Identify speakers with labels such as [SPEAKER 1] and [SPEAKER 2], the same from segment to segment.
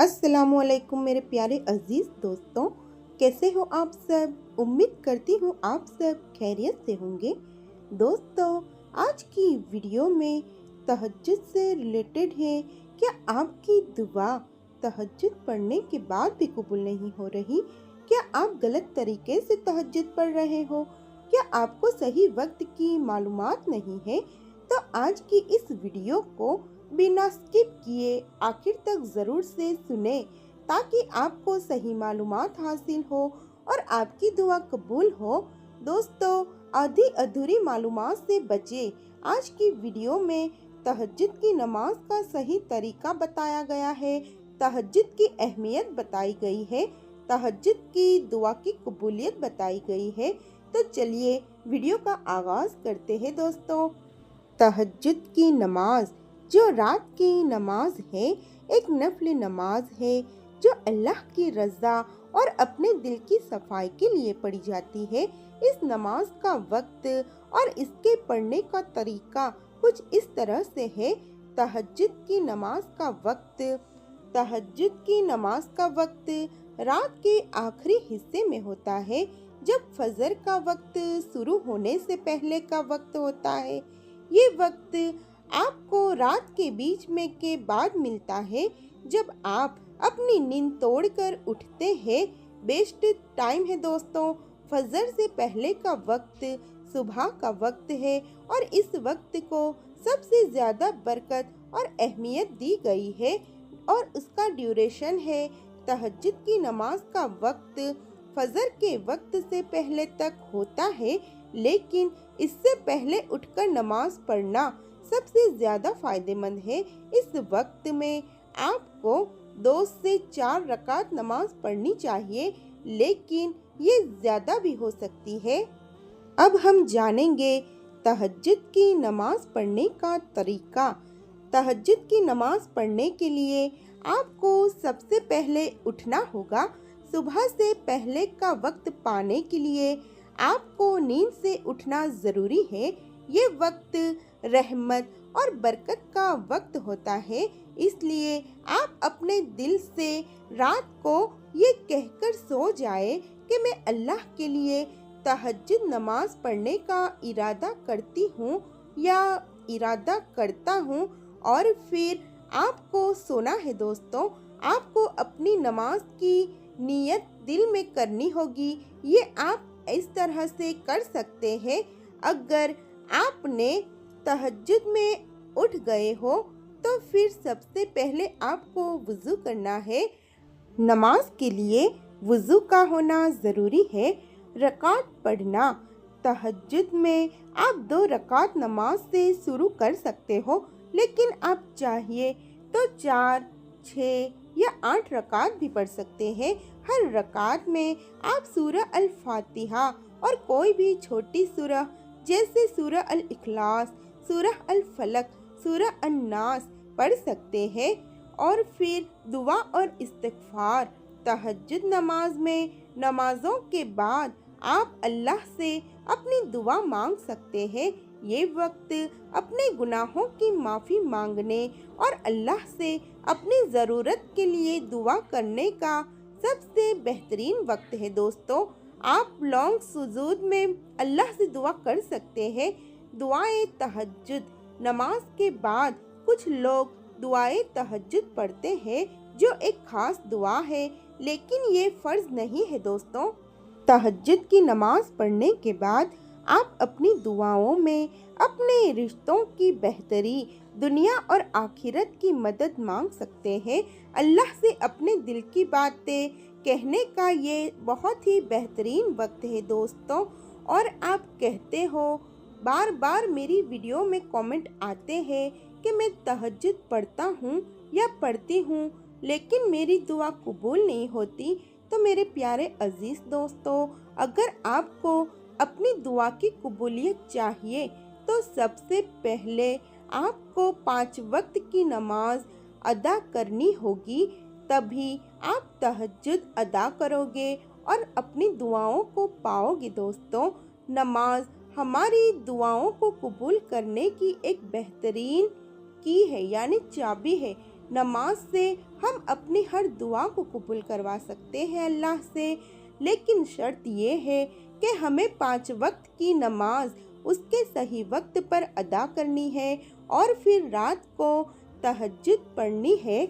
[SPEAKER 1] अस्सलामुअलैकुम मेरे प्यारे अजीज़ दोस्तों, कैसे हो आप सब। उम्मीद करती हूँ आप सब खैरियत से होंगे। दोस्तों, आज की वीडियो में तहज्जुद से रिलेटेड है। क्या आपकी दुआ तहज्जुद पढ़ने के बाद भी कबूल नहीं हो रही? क्या आप गलत तरीके से तहज्जुद पढ़ रहे हो? क्या आपको सही वक्त की मालूमात नहीं है? तो आज की इस वीडियो को बिना स्किप किए आखिर तक ज़रूर से सुने, ताकि आपको सही मालूमात हासिल हो और आपकी दुआ कबूल हो। दोस्तों, आधी अधूरी मालूमात से बचे। आज की वीडियो में तहज्जुद की नमाज का सही तरीका बताया गया है, तहज्जुद की अहमियत बताई गई है, तहज्जुद की दुआ की कबूलियत बताई गई है। तो चलिए वीडियो का आगाज़ करते हैं। दोस्तों, तहज्जुद की नमाज जो रात की नमाज है, एक नफल नमाज है जो अल्लाह की रज़ा और अपने दिल की सफाई के लिए पढ़ी जाती है। इस नमाज का वक्त और इसके पढ़ने का तरीका कुछ इस तरह से है। तहज्जुद की नमाज का वक्त। तहज्जुद की नमाज का वक्त रात के आखिरी हिस्से में होता है, जब फजर का वक्त शुरू होने से पहले का वक्त होता है। ये वक्त आपको रात के बीच में के बाद मिलता है, जब आप अपनी नींद तोड़कर उठते हैं। बेस्ट टाइम है दोस्तों। फजर से पहले का वक्त सुबह का वक्त है और इस वक्त को सबसे ज़्यादा बरकत और अहमियत दी गई है और उसका ड्यूरेशन है। तहज्जुद की नमाज का वक्त फजर के वक्त से पहले तक होता है, लेकिन इससे पहले उठकर नमाज पढ़ना सबसे ज़्यादा फ़ायदेमंद है। इस वक्त में आपको 2 से 4 रकात नमाज पढ़नी चाहिए, लेकिन ये ज़्यादा भी हो सकती है। अब हम जानेंगे तहज्जुद की नमाज पढ़ने का तरीका। तहज्जुद की नमाज पढ़ने के लिए आपको सबसे पहले उठना होगा। सुबह से पहले का वक्त पाने के लिए आपको नींद से उठना ज़रूरी है। ये वक्त रहमत और बरकत का वक्त होता है, इसलिए आप अपने दिल से रात को ये कहकर सो जाए कि मैं अल्लाह के लिए तहज्जुद नमाज पढ़ने का इरादा करती हूँ या इरादा करता हूँ, और फिर आपको सोना है। दोस्तों, आपको अपनी नमाज की नियत दिल में करनी होगी। ये आप इस तरह से कर सकते हैं। अगर आपने तहज्जुद में उठ गए हो तो फिर सबसे पहले आपको वुज़ू करना है। नमाज के लिए वुज़ू का होना ज़रूरी है। रकात पढ़ना। तहज्जुद में आप 2 रकात नमाज से शुरू कर सकते हो, लेकिन आप चाहिए तो 4, 6 या 8 रकात भी पढ़ सकते हैं। हर रकात में आप सूरह अल फातिहा और कोई भी छोटी सूरह जैसे सूरह अल इखलास, सूरह अल फलक, सूरह अन नास पढ़ सकते हैं और फिर दुआ और इस्तिग़फ़ार। तहज्जुद नमाज में नमाजों के बाद आप अल्लाह से अपनी दुआ मांग सकते हैं। ये वक्त अपने गुनाहों की माफ़ी मांगने और अल्लाह से अपनी ज़रूरत के लिए दुआ करने का सबसे बेहतरीन वक्त है। दोस्तों, आप लॉन्ग सुजूद में अल्लाह से दुआ कर सकते हैं। दुआए तहज्जुद। नमाज के बाद कुछ लोग दुआए तहज्जुद पढ़ते हैं, जो एक ख़ास दुआ है, लेकिन ये फ़र्ज़ नहीं है। दोस्तों, तहज्जुद की नमाज पढ़ने के बाद आप अपनी दुआओं में अपने रिश्तों की बेहतरी, दुनिया और आखिरत की मदद मांग सकते हैं। अल्लाह से अपने दिल की बातें कहने का ये बहुत ही बेहतरीन वक्त है। दोस्तों, और आप कहते हो, बार बार मेरी वीडियो में कमेंट आते हैं कि मैं तहज्जुद पढ़ता हूँ या पढ़ती हूँ, लेकिन मेरी दुआ कबूल नहीं होती। तो मेरे प्यारे अजीज़ दोस्तों, अगर आपको अपनी दुआ की कबूलियत चाहिए तो सबसे पहले आपको 5 वक्त की नमाज अदा करनी होगी, तभी आप तहज्जुद अदा करोगे और अपनी दुआओं को पाओगे। दोस्तों, नमाज हमारी दुआओं को कबूल करने की एक बेहतरीन की है, यानी चाबी है। नमाज से हम अपनी हर दुआ को कबूल करवा सकते हैं अल्लाह से, लेकिन शर्त ये है कि हमें 5 वक्त की नमाज उसके सही वक्त पर अदा करनी है और फिर रात को तहज्जुद पढ़नी है।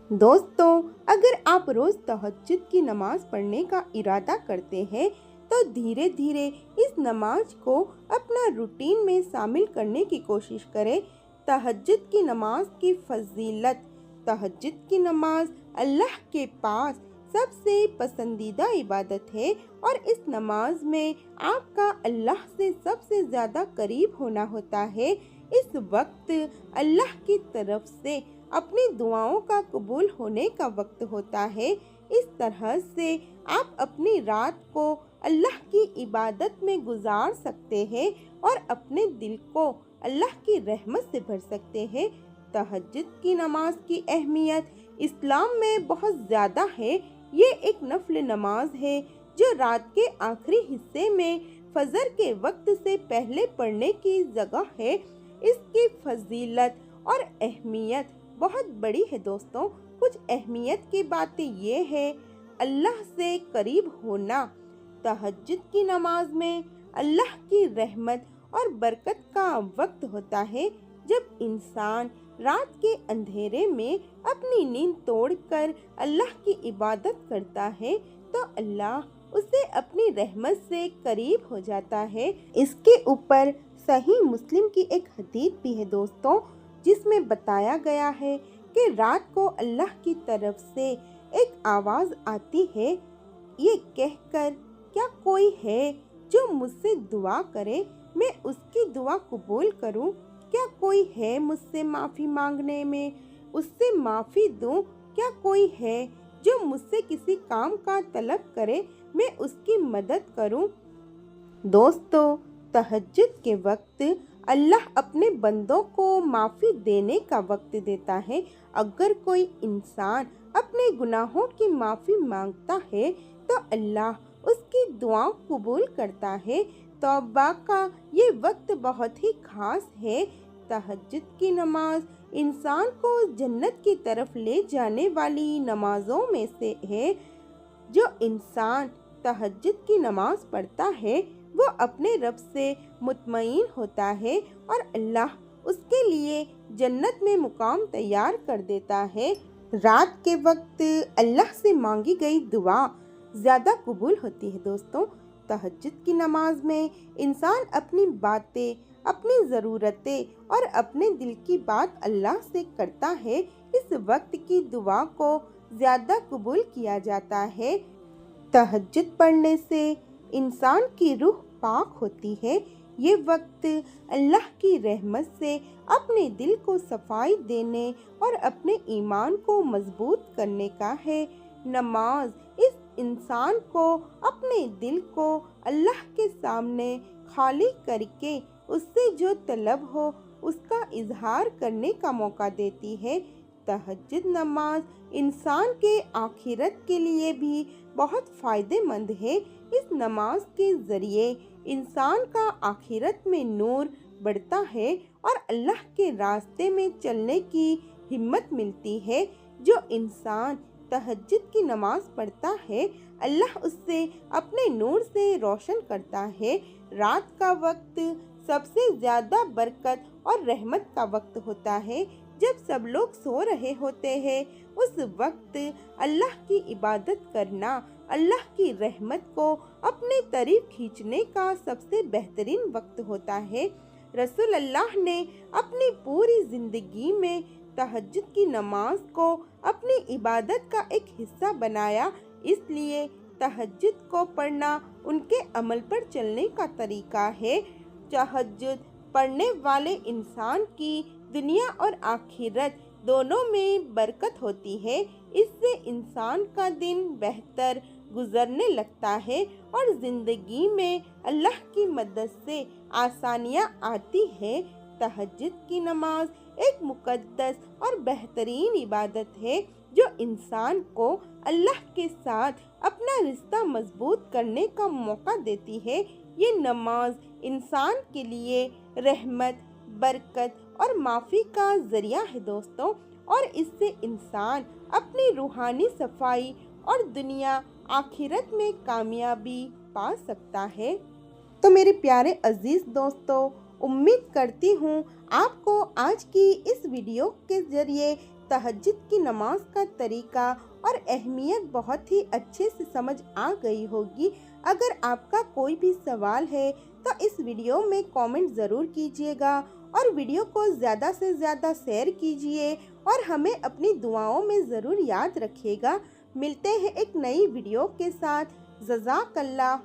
[SPEAKER 1] दोस्तों, अगर आप रोज़ तहज्जुद की नमाज पढ़ने का इरादा करते हैं तो धीरे धीरे इस नमाज को अपना रूटीन में शामिल करने की कोशिश करें। तहज्जुद की नमाज की फजीलत। तहज्जुद की नमाज अल्लाह के पास सबसे पसंदीदा इबादत है और इस नमाज में आपका अल्लाह से सबसे ज़्यादा करीब होना होता है। इस वक्त अल्लाह की तरफ से अपनी दुआओं का कबूल होने का वक्त होता है। इस तरह से आप अपनी रात को अल्लाह की इबादत में गुजार सकते हैं और अपने दिल को अल्लाह की रहमत से भर सकते हैं। तहज्जुद की नमाज की अहमियत इस्लाम में बहुत ज़्यादा है। ये एक नफल नमाज है जो रात के आखिरी हिस्से में फजर के वक्त से पहले पढ़ने की जगह है। इसकी फजीलत और अहमियत बहुत बड़ी है दोस्तों। कुछ अहमियत की बातें ये है। अल्लाह से करीब होना। तहज्जुद की नमाज में अल्लाह की रहमत और बरकत का वक्त होता है। जब इंसान रात के अंधेरे में अपनी नींद तोड़कर अल्लाह की इबादत करता है तो अल्लाह उसे अपनी रहमत से करीब हो जाता है। इसके ऊपर सही मुस्लिम की एक हदीस भी है दोस्तों, जिसमें बताया गया है कि रात को अल्लाह की तरफ से एक आवाज़ आती है, ये कहकर क्या कोई है जो मुझसे दुआ करे, मैं उसकी दुआ कबूल करूं? क्या कोई है मुझसे माफ़ी मांगने में, उससे माफ़ी दूं? क्या कोई है जो मुझसे किसी काम का तलब करे, मैं उसकी मदद करूं? दोस्तों, तहज्जुद के वक्त अल्लाह अपने बंदों को माफ़ी देने का वक्त देता है। अगर कोई इंसान अपने गुनाहों की माफ़ी मांगता है तो अल्लाह उसकी दुआओं कबूल करता है। तौबा का ये वक्त बहुत ही खास है। तहज्जुद की नमाज इंसान को जन्नत की तरफ ले जाने वाली नमाजों में से है। जो इंसान तहज्जुद की नमाज पढ़ता है वो अपने रब से मुतमईन होता है और अल्लाह उसके लिए जन्नत में मुकाम तैयार कर देता है। रात के वक्त अल्लाह से मांगी गई दुआ ज़्यादा कबूल होती है दोस्तों। तहज्जुद की नमाज में इंसान अपनी बातें, अपनी ज़रूरतें और अपने दिल की बात अल्लाह से करता है। इस वक्त की दुआ को ज़्यादा कबूल किया जाता है। तहज्जुद पढ़ने से इंसान की रूह पाक होती है। ये वक्त अल्लाह की रहमत से अपने दिल को सफाई देने और अपने ईमान को मजबूत करने का है। नमाज इस इंसान को अपने दिल को अल्लाह के सामने खाली करके उससे जो तलब हो उसका इजहार करने का मौका देती है। तहज्जुद नमाज इंसान के आखिरत के लिए भी बहुत फ़ायदेमंद है। इस नमाज के ज़रिए इंसान का आखिरत में नूर बढ़ता है और अल्लाह के रास्ते में चलने की हिम्मत मिलती है। जो इंसान तहज्जुद की नमाज पढ़ता है अल्लाह उससे अपने नूर से रोशन करता है। रात का वक्त सबसे ज़्यादा बरकत और रहमत का वक्त होता है। जब सब लोग सो रहे होते हैं उस वक्त अल्लाह की इबादत करना अल्लाह की रहमत को अपने करीब खींचने का सबसे बेहतरीन वक्त होता है। रसूल अल्लाह ने अपनी पूरी ज़िंदगी में तहज्जुद की नमाज को अपनी इबादत का एक हिस्सा बनाया, इसलिए तहज्जुद को पढ़ना उनके अमल पर चलने का तरीका है। तहज्जुद पढ़ने वाले इंसान की दुनिया और आखिरत दोनों में बरकत होती है। इससे इंसान का दिन बेहतर गुजरने लगता है और ज़िंदगी में अल्लाह की मदद से आसानियाँ आती है। तहज्जुद की नमाज एक मुक़द्दस और बेहतरीन इबादत है जो इंसान को अल्लाह के साथ अपना रिश्ता मजबूत करने का मौका देती है। ये नमाज इंसान के लिए रहमत, बरकत और माफ़ी का ज़रिया है दोस्तों, और इससे इंसान अपनी रूहानी सफाई और दुनिया आखिरत में कामयाबी पा सकता है। तो मेरे प्यारे अजीज दोस्तों, उम्मीद करती हूँ आपको आज की इस वीडियो के जरिए तहज्जुद की नमाज का तरीका और अहमियत बहुत ही अच्छे से समझ आ गई होगी। अगर आपका कोई भी सवाल है तो इस वीडियो में कमेंट ज़रूर कीजिएगा और वीडियो को ज़्यादा से ज़्यादा शेयर कीजिए और हमें अपनी दुआओं में ज़रूर याद रखिएगा। मिलते हैं एक नई वीडियो के साथ। जज़ाकल्लाह।